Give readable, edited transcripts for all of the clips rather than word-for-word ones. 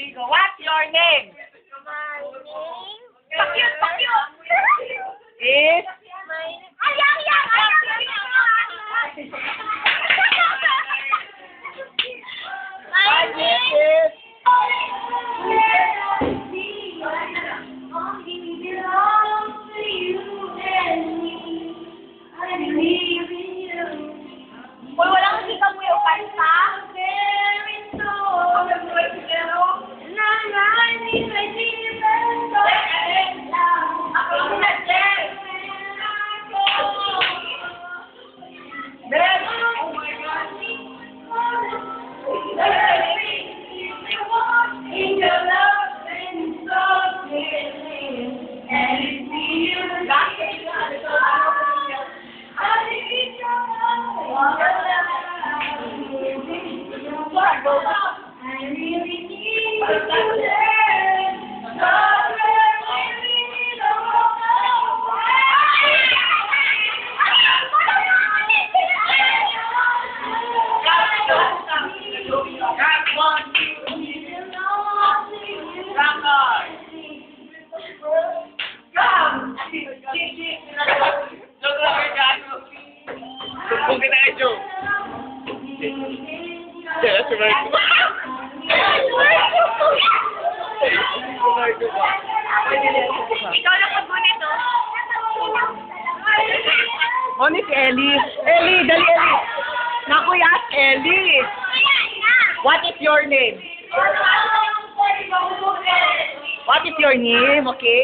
Bigo. What's your name? My name? Pakyut, pakyut! My Is? name? Ay! My name? Is? Uy, walang hindi ka mo yung kanta? Sumpong kita kay Joe. That's right. Ikaw lang pag-gunit, no? Oh, ni si Ellie. Ellie, dali Ellie. Naku, ask Ellie. What is your name? What is your name, okay?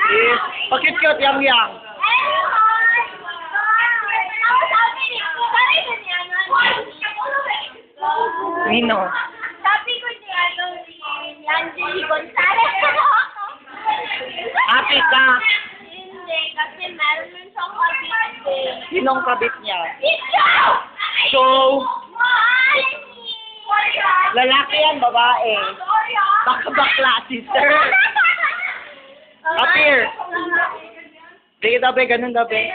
Yes. Pakit-cute, yang-yang. Nino. Sabi ko ni Angeli Gonzalez. Happy ka. Hindi, kasi meron nun siyang kabit eh. Sinong kabit niya? Ikaw! Show. Mahal! Lalaki yan, babae. Baka bakla, sister. Appear. Sige, dabe, ganun dabe.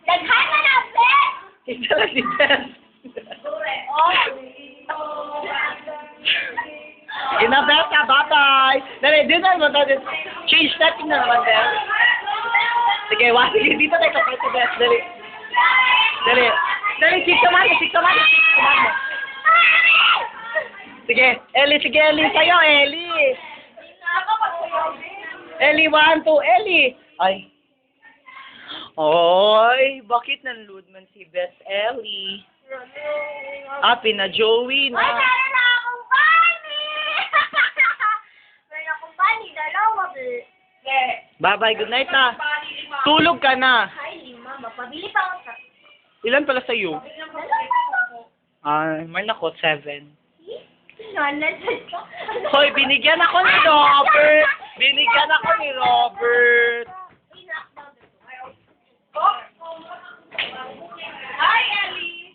Daghan na na, be! Isa lang si Jess. Inabeta, bye-bye. Dali, dinner mo to. Change setting na naman, Beth. Sige, sige, dito tayo kapal si Beth. Dali. Dali. Dali, chika mani. Sige, Ellie, sa'yo, Ellie. Ellie, 1, 2, Ellie. Ay. Oy, bakit nanload man si Beth Ellie? Na Joey Uy, na. meron na akong bunny! Meron akong bunny, dalawa, be. Bye-bye, good night na. Tulog ka na. Hi, Lima. Mapabili pa ako sa... Ilan pala sa'yo? Dalawa. May nako, 7. Nanasad ka. Hoy, binigyan ako ni Robert. Hi, Ellie!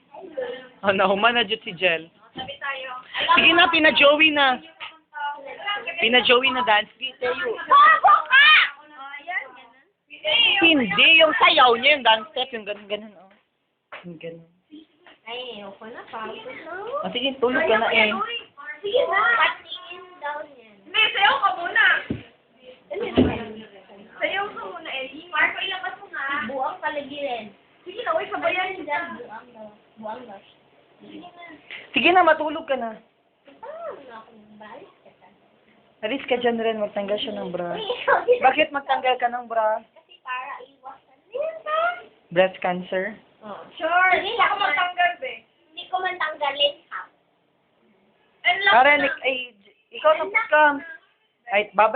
Nahuman na dyan si Jel. Sabi tayo. Sige na, pina-Joey na. Pina-Joey na dance. Tayo. Bobo ka! Ayan, ganun. Hindi, yung sayaw niya, yung dance step, yung ganun, oh. Yung ganun. Ay, ayoko na. Pagod na. Sige, tulog ka na eh. Sige na. Patingin daw niyan. Hindi, sayaw ka muna. Ano yun? Sayaw ka muna, Ellie. Marco, ilabas mo nga. Buang kalagirin. Sige na, uy, sabayan niyo dyan. Buang daw. Buang daw. Sige na. Sige na, matulog ka na. Ah, balis ka ta. Alis ka dyan rin, magtanggal siya ng bra. Uy, ikaw din. Bakit magtanggal ka ng bra? Kasi para iwasan. Yan ba? Breast cancer? Oh. Sure. Sige, Hindi ako magtanggal, be. Hindi ko man tanggalin. And lang Karen, ikaw na ka. Ay, babay.